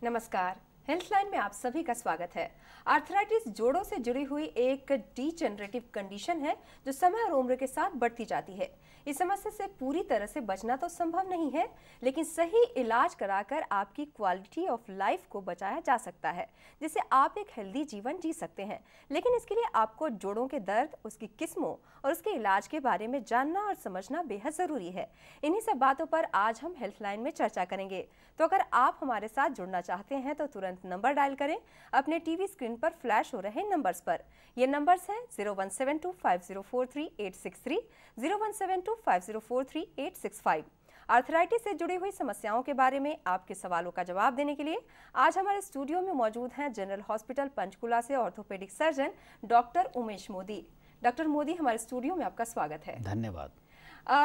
नमस्कार, हेल्थलाइन में आप सभी का स्वागत है। आर्थराइटिस जोड़ों से जुड़ी हुई एक डीजेनरेटिव कंडीशन है जो समय और उम्र के साथ बढ़ती जाती है। इस समस्या से पूरी तरह से बचना तो संभव नहीं है, लेकिन सही इलाज कराकर आपकी क्वालिटी ऑफ लाइफ को बचाया जा सकता है, जिससे आप एक हेल्दी जीवन जी सकते हैं। लेकिन इसके लिए आपको जोड़ों के दर्द, उसकी किस्मों और उसके इलाज के बारे में जानना और समझना बेहद ज़रूरी है। इन्हीं सब बातों पर आज हम हेल्थलाइन में चर्चा करेंगे। तो अगर आप हमारे साथ जुड़ना चाहते हैं तो तुरंत नंबर डायल करें अपने टीवी स्क्रीन पर फ्लैश हो रहे नंबर्स पर। ये नंबर्स हैं 01725043-863, 01725043-865। आर्थराइटिस से जुड़ी हुई समस्याओं के बारे में आपके सवालों का जवाब देने के लिए आज हमारे स्टूडियो में मौजूद हैं जनरल हॉस्पिटल पंचकुला से orthopaedic surgeon doctor Umesh Modi. Doctor Modi, हमारे स्टूडियो में आपका स्वागत है। धन्यवाद।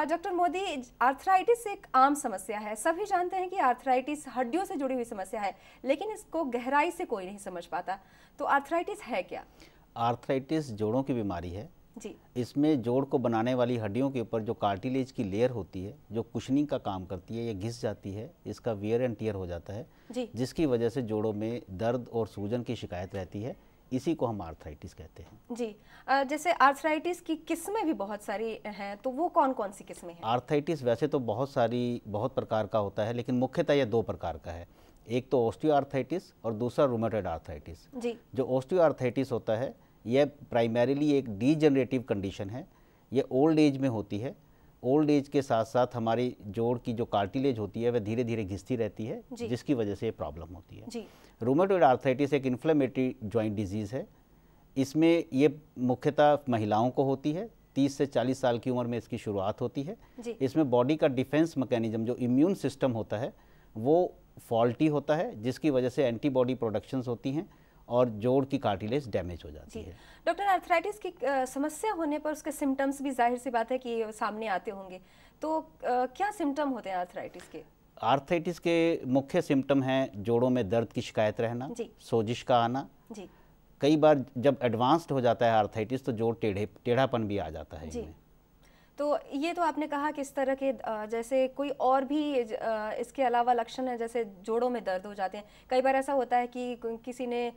डॉक्टर मोदी, आर्थराइटिस एक आम समस्या है। सभी जानते हैं कि आर्थराइटिस हड्डियों से जुड़ी हुई समस्या है, लेकिन इसको गहराई से कोई नहीं समझ पाता। तो आर्थराइटिस है क्या? आर्थराइटिस जोड़ों की बीमारी है जी। इसमें जोड़ को बनाने वाली हड्डियों के ऊपर जो कार्टिलेज की लेयर होती है, जो कुशनिंग का काम करती है, ये घिस जाती है। इसका वियर एंड टियर हो जाता है जी। जिसकी वजह से जोड़ों में दर्द और सूजन की शिकायत रहती है। इसी को हम आर्थराइटिस कहते हैं। जी। जैसे आर्थराइटिस की किस्में भी बहुत सारी हैं, तो वो कौन कौन सी किस्में हैं? आर्थराइटिस वैसे तो बहुत प्रकार का होता है, लेकिन मुख्यतः यह दो प्रकार का है। एक तो ऑस्टियोआर्थराइटिस और दूसरा रूमेटॉइड आर्थराइटिस। जी। जो ऑस्टियोआर्थराइटिस होता है यह प्राइमरीली एक डीजनरेटिव कंडीशन है। ये ओल्ड एज में होती है। ओल्ड एज के साथ साथ हमारी जोड़ की जो कार्टिलेज होती है वह धीरे धीरे घिसती रहती है, जिसकी वजह से ये प्रॉब्लम होती है। जी। रूमेटॉइड आर्थराइटिस एक इन्फ्लेमेटरी जॉइंट डिजीज़ है। इसमें ये मुख्यतः महिलाओं को होती है। 30 से 40 साल की उम्र में इसकी शुरुआत होती है। इसमें बॉडी का डिफेंस मैकेनिज्म, जो इम्यून सिस्टम होता है, वो फॉल्टी होता है, जिसकी वजह से एंटीबॉडी प्रोडक्शंस होती हैं और जोड़ की कार्टिलेज डैमेज हो जाती है। डॉक्टर, आर्थराइटिस की समस्या होने पर उसके सिम्टम्स भी जाहिर सी बात है कि सामने आते होंगे, तो क्या सिम्टम होते हैं आर्थराइटिस के? आर्थराइटिस के मुख्य सिम्टम हैं जोड़ों में दर्द की शिकायत रहना, सोजिश का आना। जी। कई बार जब एडवांस्ड हो जाता है आर्थराइटिस तो जोड़ टेढ़ापन भी आ जाता है इनमें। तो ये तो आपने कहा कि इस तरह के जैसे कोई और भी इसके अलावा लक्षण है, जैसे जोड़ों में दर्द हो जाते हैं। कई बार ऐसा होता है कि किसी ने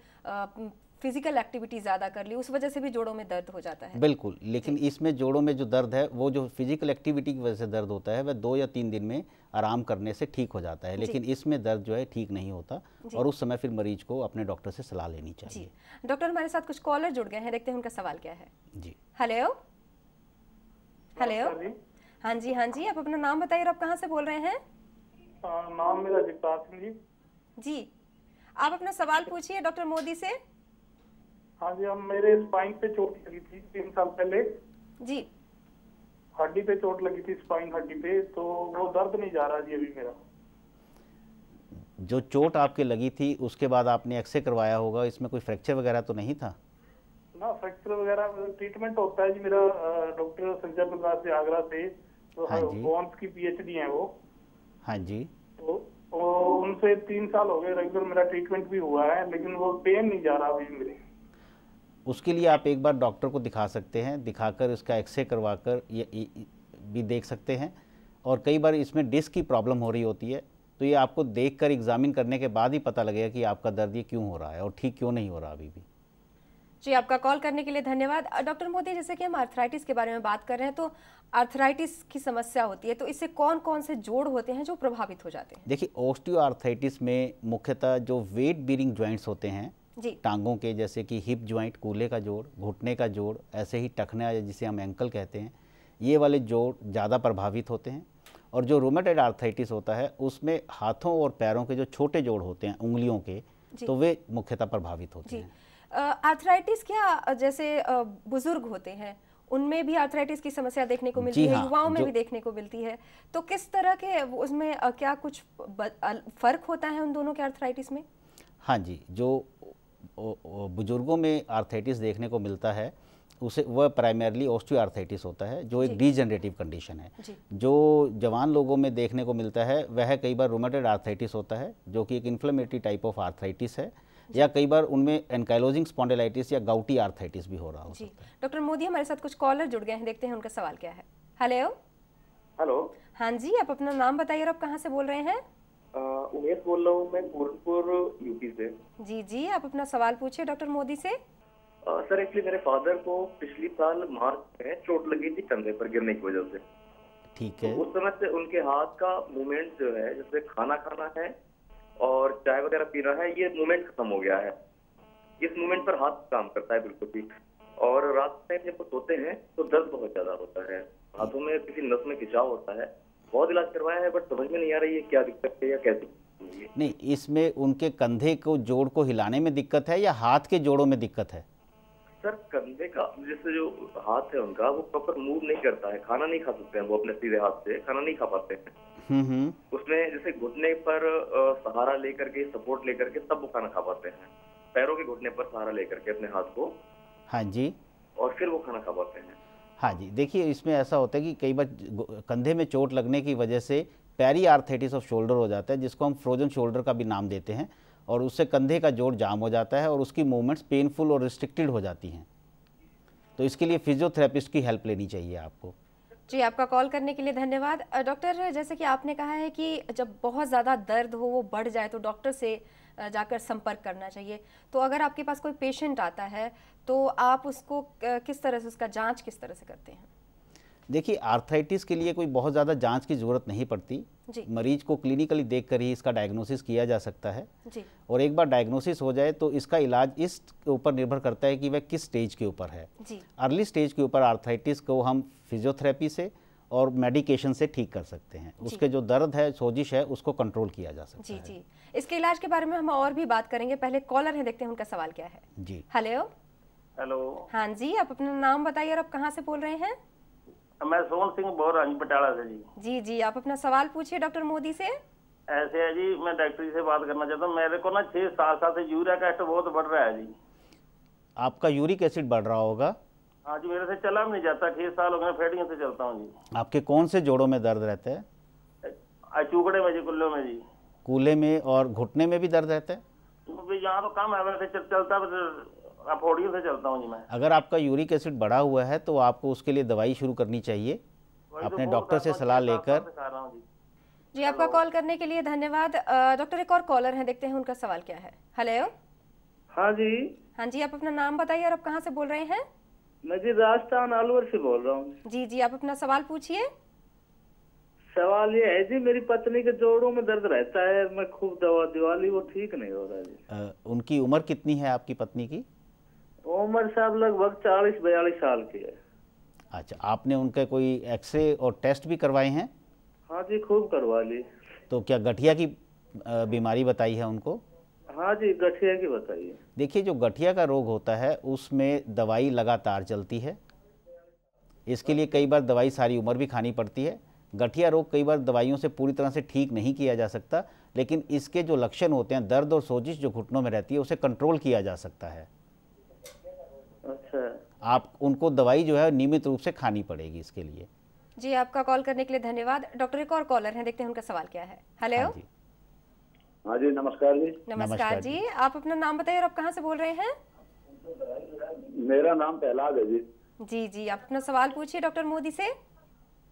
फिजिकल एक्टिविटी ज़्यादा कर ली, उस वजह से भी जोड़ों में दर्द हो जाता है। बिल्कुल, लेकिन इसमें जोड़ों में जो दर्द है वो जो फिजिकल एक्टिविटी की वजह से दर्द होता है वह 2 या 3 दिन में आराम करने से ठीक हो जाता है, लेकिन इसमें दर्द जो है ठीक नहीं होता और उस समय फिर मरीज को अपने डॉक्टर से सलाह लेनी चाहिए। डॉक्टर, हमारे साथ कुछ कॉलर जुड़ गए हैं, देखते हैं उनका सवाल क्या है। जी। Hello hello. हाँ जी, हाँ जी, आप अपना नाम बताइए और आप कहाँ से बोल रहे हैं? नाम मेरा जगतार सिंह जी। जी, आप अपना सवाल पूछिए डॉक्टर मोदी से। हाँ जी, हम मेरे स्पाइन पे चोट लगी थी 3 साल पहले। जी। हड्डी पे चोट लगी थी, स्पाइन हड्डी पे, तो वो दर्द नहीं जा रहा जी अभी मेरा। जो चोट आपके लगी थी उसके बाद आपने एक्सरे करवाया होगा, इसमें कोई फ्रैक्चर वगैरह तो नहीं था? ना, फ्रैक्चर वगैरह ट्रीटमेंट होता है जी मेरा डॉक्टर संजय प्रकाश से, आगरा से, तो बोन्स की पीएचडी है वो। हाँ जी। तो उनसे 3 साल हो गए, रेगुलर मेरा ट्रीटमेंट भी हुआ है, लेकिन वो पेन नहीं जा रहा अभी मेरे। उसके लिए आप एक बार डॉक्टर को दिखा सकते हैं, दिखाकर उसका एक्सरे करवाकर ये भी देख सकते हैं। और कई बार इसमें डिस्क की प्रॉब्लम हो रही होती है, तो ये आपको देखकर एग्जामिन करने के बाद ही पता लगेगा कि आपका दर्द ये क्यों हो रहा है और ठीक क्यों नहीं हो रहा अभी भी। जी, आपका कॉल करने के लिए धन्यवाद। डॉक्टर मोदी, जैसे कि हम आर्थराइटिस के बारे में बात कर रहे हैं, तो आर्थराइटिस की समस्या होती है, तो इससे कौन कौन से जोड़ होते हैं जो प्रभावित हो जाते हैं? देखिए, ऑस्टियोआर्थराइटिस में मुख्यतः जो वेट बीरिंग जॉइंट्स होते हैं टांगों के, जैसे कि हिप जॉइंट, कूल्हे का जोड़, घुटने का जोड़, ऐसे ही टखना जिसे हम एंकल कहते हैं, ये वाले जोड़ ज़्यादा प्रभावित होते हैं। और जो रूमेटॉइड आर्थराइटिस होता है उसमें हाथों और पैरों के जो छोटे जोड़ होते हैं, उंगलियों के, तो वे मुख्यतः प्रभावित होते हैं। आर्थराइटिस क्या जैसे बुजुर्ग होते हैं उनमें भी आर्थराइटिस की समस्या देखने को मिलती है, युवाओं में भी देखने को मिलती है, तो किस तरह के उसमें क्या कुछ फर्क होता है उन दोनों के आर्थराइटिस में? हाँ जी, जो बुजुर्गों में आर्थराइटिस देखने को मिलता है उसे वह प्राइमरली ऑस्टियोआर्थराइटिस होता है, जो एक डीजनरेटिव कंडीशन है। जो जवान लोगों में देखने को मिलता है वह कई बार रूमेटॉइड आर्थराइटिस होता है, जो कि एक इन्फ्लेमेटरी टाइप ऑफ आर्थराइटिस है, या कई बार उनमें एनकाइलोजिंग स्पॉन्डिलाइटिस या गाउटी आर्थराइटिस भी हो रहा हो सकता है। डॉक्टर मोदी, हमारे साथ कुछ कॉलर जुड़ गए हैं, देखते हैं उनका सवाल क्या है। हेलो। हेलो। हाँ जी, आप अपना नाम बताइए और आप कहाँ से बोल रहे हैं? उमेश बोल रहा हूँ मैं पूरनपुर यूपी से। जी जी, आप अपना सवाल पूछिए डॉक्टर मोदी से। सर एक्चुअली मेरे फादर को पिछली साल मार्च में चोट लगी थी कंधे पर गिरने की वजह से। ठीक है। तो उस समय से उनके हाथ का मूवमेंट जो है, जैसे खाना खाना है और चाय वगैरह पीना है, ये मूवमेंट खत्म हो गया है। इस मूवमेंट पर हाथ काम करता है बिल्कुल भी। और रात में जब वो सोते हैं तो दर्द बहुत ज्यादा होता है, हाथों में किसी नस में खिंचाव होता है। बहुत इलाज करवाया है बट समझ में नहीं आ रही है क्या दिक्कत है या कैसे। नहीं, इसमें उनके कंधे को जोड़ को हिलाने में दिक्कत है या हाथ के जोड़ों में दिक्कत है? सर कंधे का जैसे जो हाथ है उनका वो प्रॉपर मूव नहीं करता है, खाना नहीं खा सकते हैं वो अपने सीधे हाथ से, खाना नहीं खा पाते हैं। उसमें जैसे घुटने पर सहारा लेकर के, सपोर्ट लेकर के तब वो खाना खा पाते हैं। पैरों के घुटने पर सहारा लेकर के अपने हाथ को, हाँ जी, और फिर वो खाना खा पाते हैं। हाँ जी, देखिए इसमें ऐसा होता है कि कई बार कंधे में चोट लगने की वजह से पेरी आर्थराइटिस ऑफ शोल्डर हो जाता है, जिसको हम फ्रोजन शोल्डर का भी नाम देते हैं, और उससे कंधे का जोड़ जाम हो जाता है और उसकी मूवमेंट्स पेनफुल और रिस्ट्रिक्टेड हो जाती हैं। तो इसके लिए फिजियोथेरेपिस्ट की हेल्प लेनी चाहिए आपको। जी, आपका कॉल करने के लिए धन्यवाद। डॉक्टर, जैसे कि आपने कहा है कि जब बहुत ज़्यादा दर्द हो, वो बढ़ जाए, तो डॉक्टर से जाकर संपर्क करना चाहिए। तो अगर आपके पास कोई पेशेंट आता है तो आप उसको किस तरह से, उसका जांच किस तरह से करते हैं? देखिए, आर्थराइटिस के लिए कोई बहुत ज़्यादा जांच की ज़रूरत नहीं पड़ती। मरीज को क्लिनिकली देखकर ही इसका डायग्नोसिस किया जा सकता है जी। और एक बार डायग्नोसिस हो जाए तो इसका इलाज इस ऊपर निर्भर करता है कि वह किस स्टेज के ऊपर है जी। अर्ली स्टेज के ऊपर आर्थराइटिस को हम फिजियोथेरेपी से और मेडिकेशन से ठीक कर सकते हैं। उसके जो दर्द है, सोजिश है, उसको कंट्रोल किया जा सकता है। जी। इसके इलाज के बारे में हम और भी बात करेंगे। पहले कॉलर है, देखते हैं उनका सवाल क्या है जी। हेलो। हेलो। हाँ जी, आप अपना नाम बताइए और आप कहाँ से बोल रहे हैं? मैं सोहन सिंह बोल रहा हूँ पटाला से जी। जी जी, आप अपना सवाल पूछिए डॉक्टर मोदी से। ऐसे है जी, मैं डॉक्टर से बात करना चाहता हूँ। मेरे को ना 6-7 साल से यूरिया का टेस्ट बहुत बढ़ रहा है जी। आपका यूरिक एसिड बढ़ रहा होगा? हाँ जी, मेरे से चला भी नहीं जाता, 6 साल हो गए फेडिंग से चलता हूँ जी। आपके कौन से जोड़ों में दर्द रहता है? चूकड़े में जी, कुल्ले में जी। कूल्हे में और घुटने में भी दर्द रहता है? यहाँ तो कम है, वैसे चलता फोड़ियों से चलता हूँ जी मैं। अगर आपका यूरिक एसिड बढ़ा हुआ है तो आपको उसके लिए दवाई शुरू करनी चाहिए अपने डॉक्टर से सलाह लेकर। जी, आपका कॉल करने के लिए धन्यवाद। डॉक्टर, एक और कॉलर हैं, देखते हैं उनका सवाल क्या है। हेलो। हाँ जी। हाँ जी, आप अपना नाम बताइए और आप कहाँ से बोल रहे हैं? मैं जी राजस्थान अलवर से बोल रहा हूँ। जी जी, आप अपना सवाल पूछिए। सवाल ये है जी, मेरी पत्नी के जोड़ों में दर्द रहता है, मैं खूब दवा दिवाली, वो ठीक नहीं हो रहा जी। उनकी उम्र कितनी है आपकी पत्नी की? उम्र साहब लगभग 40-42 साल की है। अच्छा, आपने उनका कोई एक्सरे और टेस्ट भी करवाए हैं? हाँ जी, खूब करवा ली। तो क्या गठिया की बीमारी बताई है उनको? हाँ जी, गठिया की बताइए। देखिए, जो गठिया का रोग होता है उसमें दवाई लगातार चलती है। इसके लिए कई बार दवाई सारी उम्र भी खानी पड़ती है। गठिया रोग कई बार दवाइयों से पूरी तरह से ठीक नहीं किया जा सकता, लेकिन इसके जो लक्षण होते हैं, दर्द और सोजिश जो घुटनों में रहती है, उसे कंट्रोल किया जा सकता है। अच्छा। आप उनको दवाई जो है नियमित रूप से खानी पड़ेगी इसके लिए। जी, आपका कॉल करने के लिए धन्यवाद। डॉक्टर, एक और कॉलर हैं, देखते हैं उनका सवाल क्या है। हेलो। हाँ जी, नमस्कार जी। नमस्कार जी, आप अपना नाम बताइए और आप कहाँ से बोल रहे हैं? मेरा नाम पहलाद है जी। जी जी, आप अपना सवाल पूछिए डॉक्टर मोदी से।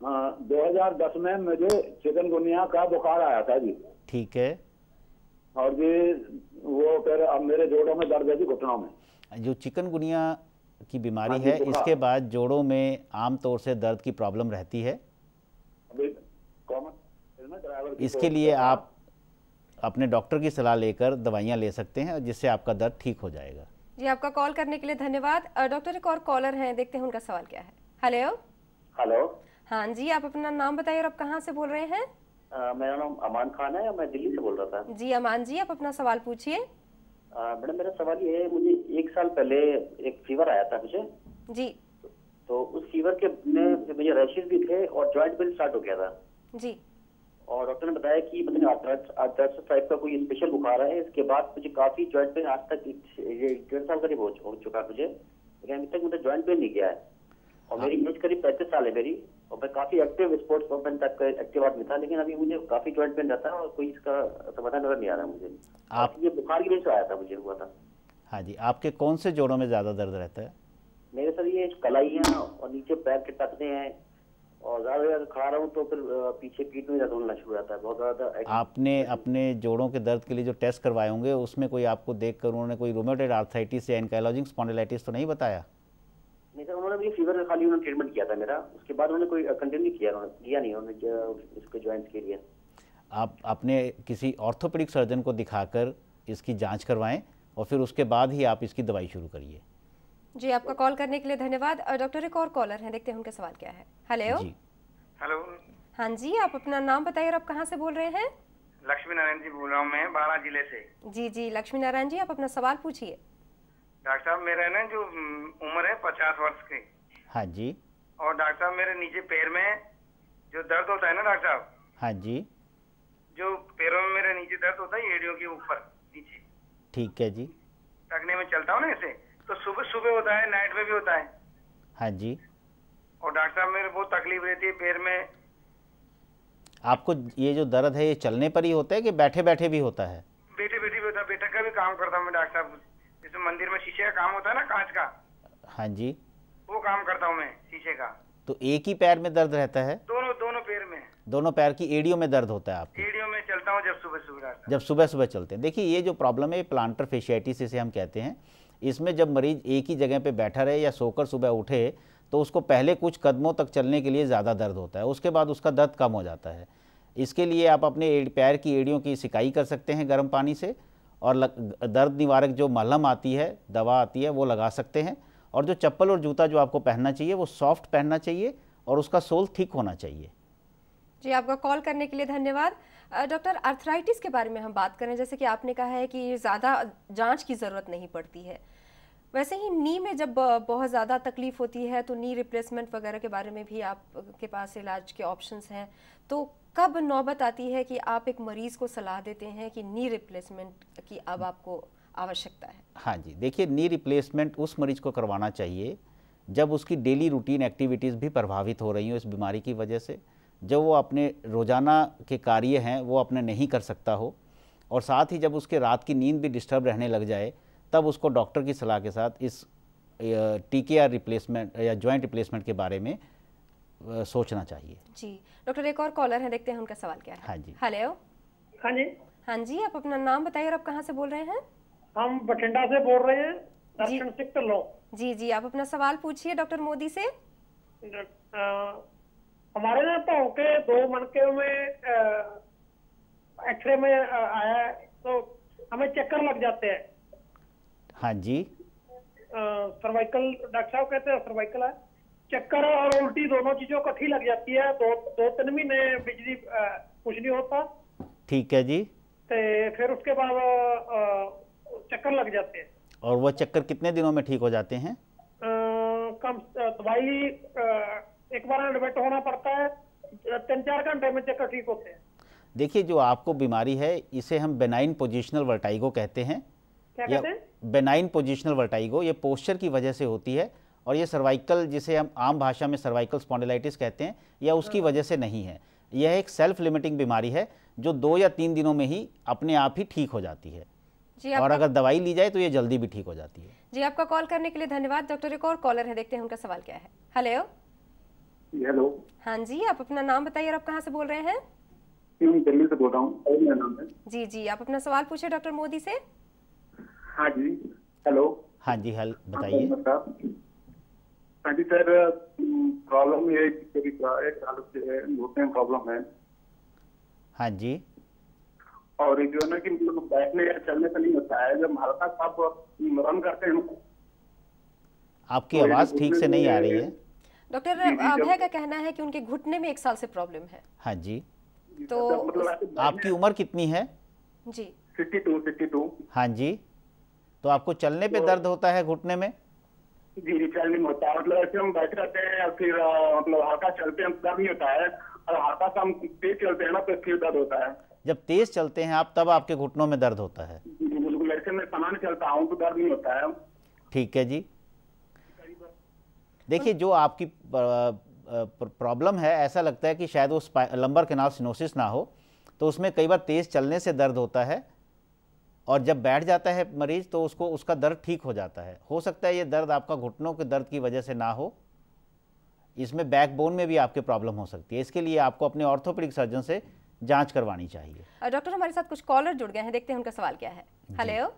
2010 में मुझे चिकनगुनिया का बुखार आया था जी। ठीक है। और जी वो फिर अब मेरे जोड़ों में दर्द है जी, घुटनों में। जो चिकनगुनिया की बीमारी है, इसके बाद जोड़ों में आमतौर से दर्द की प्रॉब्लम रहती है। इसके लिए आप अपने डॉक्टर की सलाह लेकर दवाइयाँ ले सकते हैं, जिससे आपका दर्द ठीक हो जाएगा। जी, आपका कॉल करने के लिए धन्यवाद। डॉक्टर, एक और कॉलर हैं, देखते हैं उनका सवाल क्या है। हेलो। हेलो। हाँ जी, आप अपना नाम बताइए और आप कहाँ से बोल रहे हैं? मेरा नाम अमान खान है, मैं दिल्ली से बोल रहा था। जी अमान जी, आप अपना सवाल पूछिए। मैडम, मेरा सवाल ये है, मुझे 1 साल पहले एक फीवर आया था मुझे जी। तो उस फीवर के में मुझे रैशेस भी थे और जॉइंट पेन स्टार्ट हो गया था जी। और डॉक्टर ने बताया कि मतलब आर्थराइटिस टाइप का कोई स्पेशल बुखार है। इसके बाद मुझे काफी जॉइंट पेन, आज तक ये 1.5 साल करीब हो चुका है मुझे, लेकिन अभी तक मुझे जॉइंट पेन नहीं गया है। और मेरी एज करीब 35 साल है मेरी, और मैं काफी एक्टिव स्पोर्ट्स पर्सन टाइप का एक्टिव आदमी था, लेकिन अभी मुझे काफी जॉइंट पेन रहता है और कोई इसका समाधान नजर नहीं आ रहा मुझे। आप ये बुखार की वजह से आया था, मुझे हुआ था। हाँ जी, आपके कौन से जोड़ों में ज्यादा दर्द रहता है? मेरे सर ये कलाइयाँ और नीचे पैर के टखने हैं और ज्यादा खा रहा हूँ तो फिर पीछे पीठ में दर्द होना शुरू हो जाता है बहुत ज्यादा। आपने अपने जोड़ों के दर्द के लिए जो टेस्ट करवाए होंगे उसमें कोई आपको देखकर उन्होंने कोई रूमेटॉइड आर्थराइटिस या एंकाइलोजिंग स्पॉन्डिलाइटिस तो नहीं बताया? नहीं सर, उन्होंने भी फीवर का खाली उन्होंने ट्रीटमेंट किया था मेरा, उसके बाद उन्होंने कोई कंटिन्यू किया नहीं उन्होंने इसके जॉइंट्स के लिए। आप अपने किसी ऑर्थोपेडिक सर्जन को दिखाकर इसकी जांच करवाएं और फिर उसके बाद ही आप इसकी दवाई शुरू करिए। जी, आपका कॉल करने के लिए धन्यवाद। डॉक्टर, एक और कॉलर हैं, देखते हैं उनका सवाल क्या है। हेलो जी, हेलो। हाँ जी, आप अपना नाम बताइए और आप कहाँ से बोल रहे हैं? लक्ष्मी नारायण जी बोल रहा हूँ मैं, बारां जिले से। जी जी, लक्ष्मी नारायण जी, आप अपना सवाल पूछिए। डॉक्टर साहब, मेरा ना जो उम्र है 50 वर्ष की। हाँ जी। और डॉक्टर साहब, मेरे नीचे पैर में जो दर्द होता है ना डॉक्टर साहब। हाँ जी। जो पैरों में मेरे नीचे दर्द होता है, एड़ियों के ऊपर नीचे। ठीक है जी। टकने में चलता हूँ ना ऐसे, तो सुबह सुबह होता है, नाइट में भी होता है। हाँ जी। और डॉक्टर साहब, मेरे बहुत तकलीफ रहती है पैर में। आपको ये जो दर्द है ये चलने पर ही होता है कि बैठे बैठे भी होता है? बैठे बैठे भी होता है, बैठक का भी काम करता हूँ मैं डॉक्टर साहब। जैसे मंदिर में शीशे का काम होता है ना, कांच का। हाँ जी। वो काम करता हूँ मैं शीशे का। तो एक ही पैर में दर्द रहता है? दोनों पैर में। दोनों पैर की एड़ियों में दर्द होता है आपको? एड़ियों में चलता हूँ जब सुबह सुबह डॉक्टर। जब सुबह सुबह चलते हैं। देखिए, ये जो प्रॉब्लम है प्लांटर फेशियाइटिस इसे हम कहते हैं। इसमें जब मरीज एक ही जगह पे बैठा रहे या सोकर सुबह उठे तो उसको पहले कुछ कदमों तक चलने के लिए ज़्यादा दर्द होता है, उसके बाद उसका दर्द कम हो जाता है। इसके लिए आप अपने पैर की एड़ियों की सिकाई कर सकते हैं गर्म पानी से, और दर्द निवारक जो मलहम आती है, दवा आती है, वो लगा सकते हैं। और जो चप्पल और जूता जो आपको पहनना चाहिए वो सॉफ्ट पहनना चाहिए और उसका सोल थिक होना चाहिए। जी, आपका कॉल करने के लिए धन्यवाद। डॉक्टर, आर्थराइटिस के बारे में हम बात करें, जैसे कि आपने कहा है कि ज़्यादा जांच की ज़रूरत नहीं पड़ती है, वैसे ही नी में जब बहुत ज़्यादा तकलीफ होती है तो नी रिप्लेसमेंट वगैरह के बारे में भी आपके पास इलाज के ऑप्शंस हैं। तो कब नौबत आती है कि आप एक मरीज़ को सलाह देते हैं कि नी रिप्लेसमेंट की अब आपको आवश्यकता है? हाँ जी, देखिए, नी रिप्लेसमेंट उस मरीज को करवाना चाहिए जब उसकी डेली रूटीन एक्टिविटीज़ भी प्रभावित हो रही हो इस बीमारी की वजह से, जब वो अपने रोज़ाना के कार्य हैं वो अपने नहीं कर सकता हो, और साथ ही जब उसके रात की नींद भी डिस्टर्ब रहने लग जाए, तब उसको डॉक्टर की सलाह के साथ इस TKR रिप्लेसमेंट या जॉइंट रिप्लेसमेंट के बारे में सोचना चाहिए। जी डॉक्टर, एक और कॉलर है, देखते हैं उनका सवाल क्या है। हाँ जी। हेलो। हाँ जी। हाँ जी, आप अपना नाम बताइए और आप कहाँ से बोल रहे हैं? हम बठिंडा से बोल रहे हैं, दर्शन सिंह लो। जी जी, आप अपना सवाल पूछिए डॉक्टर मोदी से। हमारे यहाँ तो के 2 मनके में एक्सरे में आया है, तो हमें चक्कर लग जाते हैं। हाँ जी। सर्वाइकल, डॉक्टर साहब कहते हैं सर्वाइकल है। चक्कर और उल्टी दोनों चीजों इकट्ठी लग जाती है। 2-3 महीने बिजली कुछ नहीं होता। ठीक है जी। तो फिर उसके बाद चक्कर लग जाते हैं। और वह चक्कर कितने दिनों में ठीक हो जाते हैं? कम दवाई एक बार एडमिट होना पड़ता है, 3-4 घंटे में चक्कर ठीक होते हैं। देखिए, जो आपको बीमारी है इसे हम बेनाइन पोजिशनल वर्टाइगो कहते हैं। क्या कहते हैं? बेनाइन पोजिशनल वर्टाइगो, ये पोस्चर की वजह से होती है, और ये सर्वाइकल, जिसे हम आम भाषा में सर्वाइकल स्पॉन्डिलाइटिस कहते हैं, या उसकी वजह से नहीं है। यह एक सेल्फ लिमिटिंग बीमारी है जो 2 या 3 दिनों में ही अपने आप ही ठीक हो जाती है, और अगर दवाई ली जाए तो ये जल्दी भी ठीक हो जाती है। जी, आपका कॉल करने के लिए धन्यवाद। डॉक्टर, एक और कॉलर है, देखते हैं उनका सवाल क्या है। हेलो। हेलो। हाँ जी, आप अपना नाम बताइए और आप कहाँ से बोल रहे हैं? मैं दिल्ली से बोल रहा हूँ, मेरा नाम है। जी जी, आप अपना सवाल पूछिए डॉक्टर मोदी से। हाँ जी। हेलो। हाँ जी, हल बताइए। हाँ जी सर, प्रॉब्लम ये एक साल से घुटने में प्रॉब्लम है। हाँ जी। और जो है ना कि मतलब बैठने या चलने से नहीं होता है, जब हल्का सा रन करते हैं। आपकी आवाज़ ठीक से नहीं आ रही है। डॉक्टर अभय का कहना है कि उनके घुटने में 1 साल से प्रॉब्लम है। हाँ जी। तो मतलब आपकी उम्र कितनी है? जी 62। हाँ जी। तो आपको चलने पे दर्द होता है घुटने में? जी, चलने में होता है, मतलब ऐसे हम बैठे रहते हैं या फिर मतलब हल्का चलते हैं दर्द नहीं होता है, और हल्का सा हम तेज चलते हैं ना तो फिर दर्द होता है। जब तेज चलते हैं आप तब आपके घुटनों में दर्द होता है? बिल्कुल, ऐसे में सामान्य चलता हूँ तो दर्द नहीं होता है। ठीक है जी। देखिए, जो आपकी प्रॉब्लम है, ऐसा लगता है कि शायद वो लंबर कैनाल सिनोसिस ना हो, तो उसमें कई बार तेज चलने से दर्द होता है, और जब बैठ जाता है मरीज तो उसका दर्द ठीक हो जाता है। हो सकता है ये दर्द आपका घुटनों के दर्द की वजह से ना हो, इसमें बैकबोन में भी आपके प्रॉब्लम हो सकती है। इसके लिए आपको अपने ऑर्थोपेडिक सर्जन से जांच करवानी चाहिए। डॉक्टर हमारे साथ कुछ कॉलर जुड़ गए हैं, देखते हैं उनका सवाल क्या है। हेलो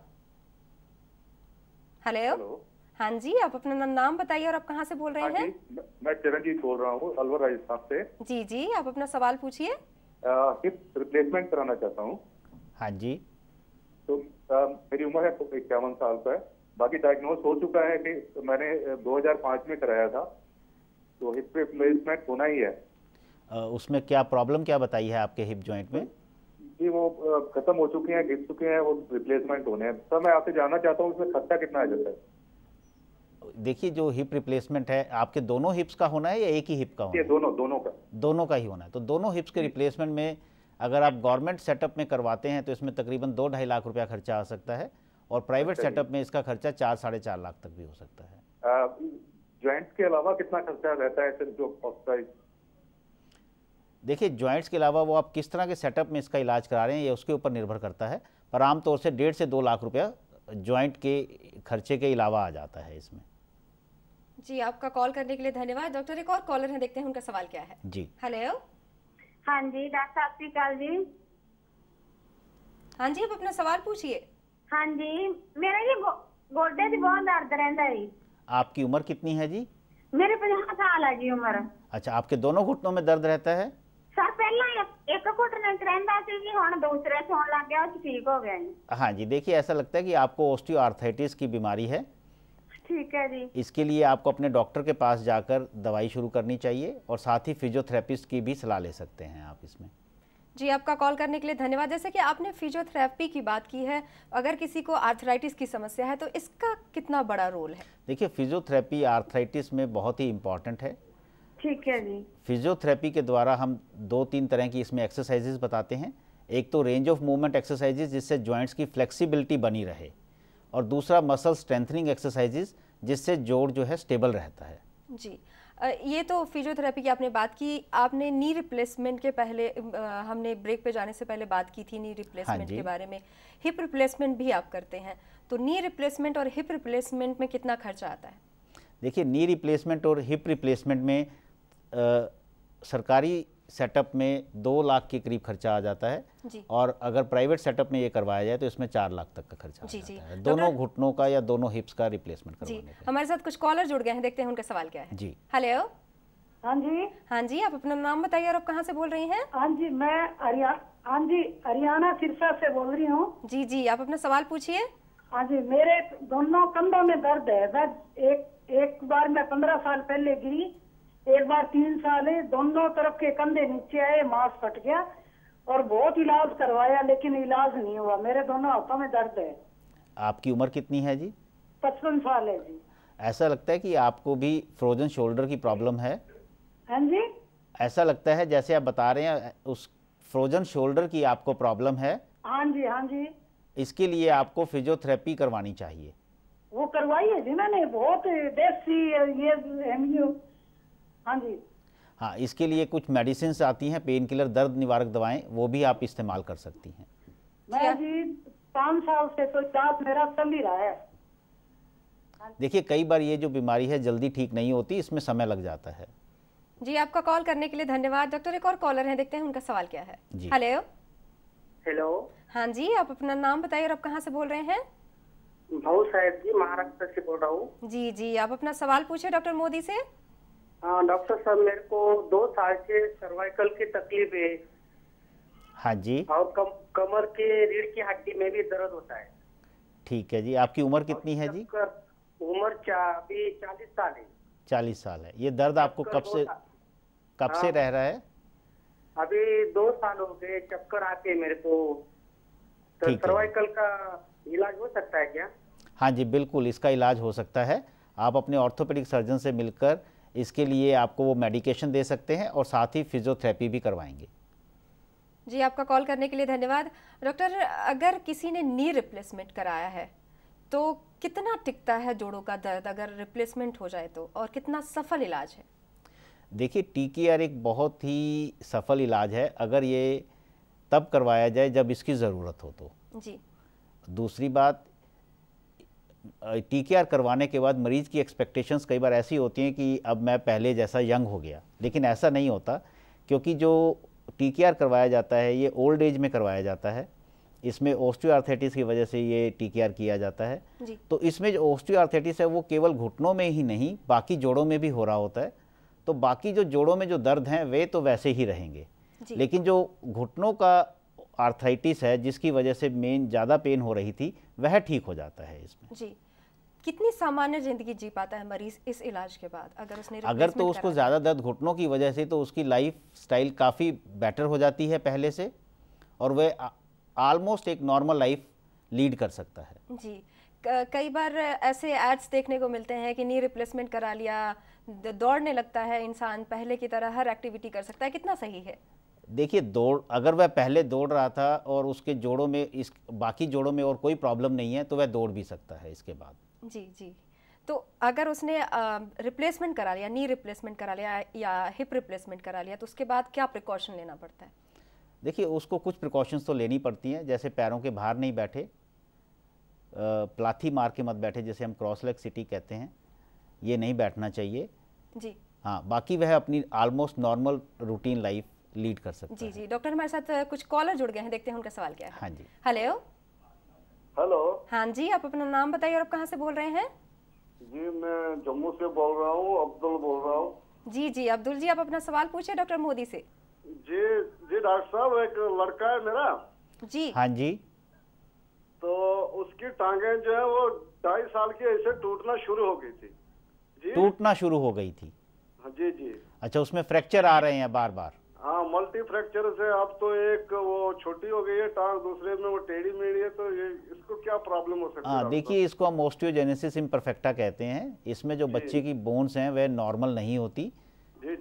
हेलो, हाँ जी, आप अपना नाम बताइए और आप कहाँ से बोल रहे हैं? मैं चिरंजीत बोल रहा हूँ, अलवर राजस्थान से। जी जी, आप अपना सवाल पूछिए। हिप रिप्लेसमेंट कराना चाहता हूँ। हाँ जी। तो मेरी उम्र है 51 साल का है। बाकी डायग्नोज हो चुका है कि मैंने 2005 में कराया था, तो हिप रिप्लेसमेंट होना ही है। उसमें क्या प्रॉब्लम क्या बताई है आपके हिप जॉइंट में? जी वो खत्म हो चुके हैं, गिर चुके हैं, वो रिप्लेसमेंट होने हैं। सर मैं आपसे जानना चाहता हूँ उसमें खर्चा कितना आ जाता है? देखिए, जो हिप रिप्लेसमेंट है आपके दोनों हिप्स का होना है या एक ही हिप का होना है? दोनों का ही होना है। तो दोनों हिप्स के रिप्लेसमेंट में अगर आप गवर्नमेंट सेटअप में करवाते हैं तो इसमें तकरीबन 2-2.5 लाख रुपया खर्चा आ सकता है, और प्राइवेट सेटअप में इसका खर्चा 4-4.5 लाख तक भी हो सकता है। जॉइंट्स के अलावा कितना खर्चा रहता है सर जो हॉस्पिटल? देखिए, जॉइंट्स के अलावा वो आप किस तरह के सेटअप में इसका इलाज करा रहे हैं ये उसके ऊपर निर्भर करता है, पर आमतौर से 1.5 से 2 लाख रुपया जॉइंट के खर्चे के अलावा आ जाता है इसमें। जी, आपका कॉल करने के लिए धन्यवाद। डॉक्टर एक और कॉलर है, देखते हैं उनका सवाल क्या है। जी हेलो। हाँ जी डॉक्टर साहब जी, काल जी। हाँ जी, आप अपना सवाल पूछिए। हाँ जी, मेरा ये गोड्डे से बहुत दर्द रहता है। आपकी उम्र कितनी है जी? मेरे 50 साल है जी उम्र। अच्छा, आपके दोनों घुटनों में दर्द रहता है? सर पहला एक घुटने च रहता सी जी, हुण दूसरे च होने लग गया, ठीक हो गया जी। हाँ जी, देखिए ऐसा लगता है कि आपको ऑस्टियोआर्थराइटिस की बीमारी है। ठीक है जी। इसके लिए आपको अपने डॉक्टर के पास जाकर दवाई शुरू करनी चाहिए, और साथ ही फिजियोथेरेपिस्ट की भी सलाह ले सकते हैं आप इसमें। जी, आपका कॉल करने के लिए धन्यवाद। जैसे कि आपने फिजियोथेरेपी की बात की है, अगर किसी को आर्थराइटिस की समस्या है तो इसका कितना बड़ा रोल है? देखिए, फिजियोथेरेपी आर्थराइटिस में बहुत ही इम्पॉर्टेंट है। ठीक है जी। फिजियोथेरेपी के द्वारा हम 2-3 तरह की इसमें एक्सरसाइजेज बताते हैं। एक तो रेंज ऑफ मूवमेंट एक्सरसाइजेज जिससे जॉइंट्स की फ्लेक्सिबिलिटी बनी रहे, और दूसरा मसल स्ट्रेंथनिंग एक्सरसाइजेज जिससे जोड़ जो है स्टेबल रहता है। जी, ये तो फिजियोथेरेपी की आपने बात की। आपने नी रिप्लेसमेंट के पहले हमने ब्रेक पे जाने से पहले बात की थी नी रिप्लेसमेंट के बारे में। हिप रिप्लेसमेंट भी आप करते हैं, तो नी रिप्लेसमेंट और हिप रिप्लेसमेंट में कितना खर्चा आता है? देखिए, नी रिप्लेसमेंट और हिप रिप्लेसमेंट में सरकारी सेटअप में 2 लाख के करीब खर्चा आ जाता है, और अगर प्राइवेट सेटअप में ये करवाया जाए तो इसमें 4 लाख तक का खर्चा आ जाता है, दोनों घुटनों का या दोनों हिप्स का रिप्लेसमेंट करवाने का। हमारे साथ कुछ कॉलर जुड़ गए हैं, देखते हैं उनका सवाल क्या है। जी हेलो। हाँ जी। हाँ जी, आप अपना नाम बताइए और आप कहाँ से बोल रही हैं? हाँ जी, मैं हरियाणा सिरसा से बोल रही हूँ। जी जी, आप अपना सवाल पूछिए। हाँ जी, मेरे दोनों कंधों में दर्द है। एक बार मैं 15 साल पहले गिरी, एक बार 3 साल है, दोनों तरफ के कंधे नीचे आए, मांस फट गया, और बहुत इलाज करवाया लेकिन इलाज नहीं हुआ। मेरे दोनों हाथों में दर्द है। आपकी उम्र कितनी है जी? 55 साल है जी। ऐसा लगता है कि आपको भी फ्रोजन शोल्डर की प्रॉब्लम है। हाँ जी। ऐसा लगता है जैसे आप बता रहे हैं उस फ्रोजन शोल्डर की आपको प्रॉब्लम है। हाँ जी हाँ जी। इसके लिए आपको फिजियोथेरेपी करवानी चाहिए। वो करवाई है जी मैंने, बहुत देसी ये एमयू। हाँ जी। हाँ, इसके लिए कुछ मेडिसिन आती हैं, पेन किलर, दर्द निवारक दवाएं, वो भी आप इस्तेमाल कर सकती हैं। मैं जी 5 साल से तो इलाज मेरा चल ही रहा है। देखिए, कई बार ये जो बीमारी है जल्दी ठीक नहीं होती, इसमें समय लग जाता है। जी, आपका कॉल करने के लिए धन्यवाद। डॉक्टर एक और कॉलर हैं, देखते हैं उनका सवाल क्या है। हेलो। हेलो। हाँ जी, आप अपना नाम बताइए और आप कहाँ से बोल रहे हैं? भाऊ साहब जी, महाराष्ट्र से बोल रहा हूँ। जी जी, आप अपना सवाल पूछे डॉक्टर मोदी से। हाँ डॉक्टर साहब, मेरे को 2 साल से सर्वाइकल की तकलीफ है। हाँ जी। और कमर के रीढ़ की हड्डी में भी दर्द होता है। ठीक है जी, आपकी उम्र कितनी है जी? उम्र अभी 40 साल है। 40 साल है। ये दर्द आपको कब से रह रहा है? अभी 2 साल हो गए, चक्कर आते मेरे को। तो सर्वाइकल का इलाज हो सकता है क्या? हाँ जी, बिल्कुल, इसका इलाज हो सकता है। आप अपने ऑर्थोपेडिक सर्जन से मिलकर इसके लिए आपको वो मेडिकेशन दे सकते हैं, और साथ ही फिजियोथेरेपी भी करवाएंगे। जी, आपका कॉल करने के लिए धन्यवाद। डॉक्टर, अगर किसी ने नी रिप्लेसमेंट कराया है तो कितना टिकता है जोड़ों का दर्द अगर रिप्लेसमेंट हो जाए तो, और कितना सफल इलाज है? देखिए, TKR एक बहुत ही सफल इलाज है अगर ये तब करवाया जाए जब इसकी ज़रूरत हो तो। जी। दूसरी बात, TKR करवाने के बाद मरीज़ की एक्सपेक्टेशंस कई बार ऐसी होती हैं कि अब मैं पहले जैसा यंग हो गया, लेकिन ऐसा नहीं होता, क्योंकि जो TKR करवाया जाता है ये ओल्ड एज में करवाया जाता है। इसमें ऑस्टियोआर्थराइटिस की वजह से ये TKR किया जाता है। तो इसमें जो ऑस्टियोआर्थराइटिस है वो केवल घुटनों में ही नहीं, बाकी जोड़ों में भी हो रहा होता है। तो बाकी जो जोड़ों में जो दर्द हैं वे तो वैसे ही रहेंगे, लेकिन जो घुटनों का आर्थराइटिस है जिसकी वजह से मेन ज़्यादा पेन हो रही थी वह ठीक हो जाता है इसमें। जी, कितनी सामान्य जिंदगी जी पाता है मरीज इस इलाज के बाद? अगर तो उसको ज़्यादा दर्द घुटनों की वजह से, तो उसकी लाइफ स्टाइल काफ़ी बेटर हो जाती है पहले से, और वह ऑलमोस्ट एक नॉर्मल लाइफ लीड कर सकता है। जी, कई बार ऐसे एड्स देखने को मिलते हैं कि नी रिप्लेसमेंट करा लिया, दौड़ने लगता है इंसान, पहले की तरह हर एक्टिविटी कर सकता है, कितना सही है? देखिए, अगर वह पहले दौड़ रहा था और उसके जोड़ों में बाकी जोड़ों में और कोई प्रॉब्लम नहीं है तो वह दौड़ भी सकता है इसके बाद। जी, तो अगर उसने रिप्लेसमेंट करा लिया, नी रिप्लेसमेंट करा लिया या हिप रिप्लेसमेंट करा लिया, तो उसके बाद क्या प्रिकॉशन लेना पड़ता है? देखिए, उसको कुछ प्रिकॉशंस तो लेनी पड़ती हैं, जैसे पैरों के बाहर नहीं बैठे, प्लाथी मार के मत बैठे, जैसे हम क्रॉस लेग सिटी कहते हैं, ये नहीं बैठना चाहिए जी। हाँ, बाकी वह अपनी almost normal routine life lead कर सकता है। जी, डॉक्टर हमारे साथ कुछ कॉलर जुड़ गए हैं, देखते हैं उनका सवाल क्या है। हाँ जी, हेलो। हाँ जी, आप अपना नाम बताइए और आप कहाँ से बोल रहे हैं? जी, मैं जम्मू से बोल रहा हूँ, अब्दुल बोल रहा हूँ। जी, अब्दुल जी, आप अपना सवाल पूछिए डॉक्टर मोदी से। जी डॉक्टर साहब, एक लड़का है मेरा। जी। हाँ जी। तो उसकी टांगें जो है वो 2.5 साल की ऐसे टूटना शुरू हो गई थी। जी, टूटना शुरू हो गई थी? जी। अच्छा, उसमें फ्रैक्चर आ रहे हैं बार बार? हाँ, मल्टी फ्रैक्चर से अब तो एक वो छोटी हो गई है टांग, दूसरे में वो टेढ़ी मेढ़ी है, तो ये इसको क्या प्रॉब्लम हो सकती है? हाँ, देखिए, इसको हम ऑस्टियोजेनेसिस इम्परफेक्टा कहते हैं। इसमें जो बच्चे की बोन्स हैं वह नॉर्मल नहीं होती,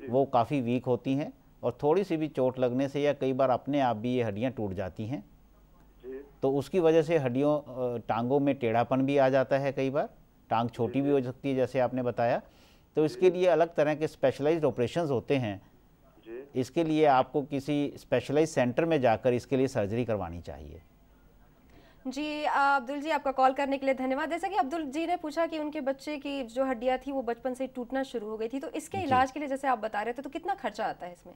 वो काफ़ी वीक होती हैं, और थोड़ी सी भी चोट लगने से या कई बार अपने आप भी ये हड्डियाँ टूट जाती हैं। तो उसकी वजह से टांगों में टेढ़ापन भी आ जाता है, कई बार टांग छोटी भी हो सकती है जैसे आपने बताया। तो इसके लिए अलग तरह के स्पेशलाइज्ड ऑपरेशंस होते हैं। इसके लिए आपको किसी स्पेशलाइज्ड सेंटर में जाकर इसके लिए सर्जरी करवानी चाहिए। जी, अब्दुल जी, आपका कॉल करने के लिए धन्यवाद। जैसा कि अब्दुल जी ने पूछा कि उनके बच्चे की जो हड्डियां थी वो बचपन से टूटना शुरू हो गई थी, तो इसके इलाज के लिए जैसे आप बता रहे थे, तो कितना खर्चा आता है इसमें?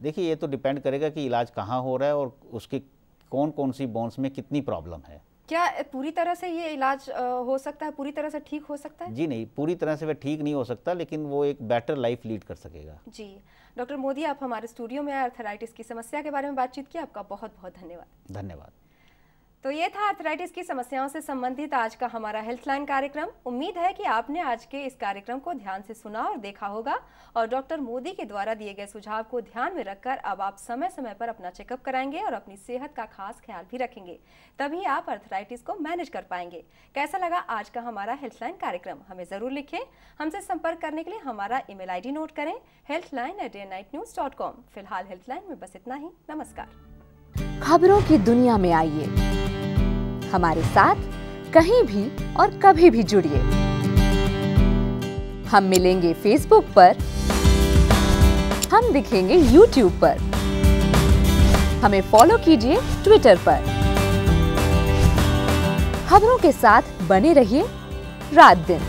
देखिए, ये तो डिपेंड करेगा कि इलाज कहाँ हो रहा है और उसकी कौन कौन सी बोन्स में कितनी प्रॉब्लम है। क्या पूरी तरह से ये इलाज हो सकता है, पूरी तरह से ठीक हो सकता है? जी नहीं, पूरी तरह से वह ठीक नहीं हो सकता, लेकिन वो एक बेटर लाइफ लीड कर सकेगा। जी, डॉक्टर मोदी, आप हमारे स्टूडियो में आर्थराइटिस की समस्या के बारे में बातचीत की, आपका बहुत बहुत धन्यवाद। धन्यवाद। तो ये था आर्थराइटिस की समस्याओं से संबंधित आज का हमारा हेल्थलाइन कार्यक्रम। उम्मीद है कि आपने आज के इस कार्यक्रम को ध्यान से सुना और देखा होगा, और डॉक्टर मोदी के द्वारा दिए गए सुझाव को ध्यान में रखकर अब आप समय समय पर अपना चेकअप कराएंगे और अपनी सेहत का खास ख्याल भी रखेंगे, तभी आप आर्थराइटिस को मैनेज कर पाएंगे। कैसा लगा आज का हमारा हेल्थलाइन कार्यक्रम? हमें जरूर लिखें। हमसे संपर्क करने के लिए हमारा ईमेल ID नोट करें, healthline@dayandnightnews.com। फिलहाल हेल्थलाइन में बस इतना ही। नमस्कार। खबरों की दुनिया में आइए, हमारे साथ कहीं भी और कभी भी जुड़िए। हम मिलेंगे फेसबुक पर, हम दिखेंगे यूट्यूब पर, हमें फॉलो कीजिए ट्विटर पर। खबरों के साथ बने रहिए रात दिन।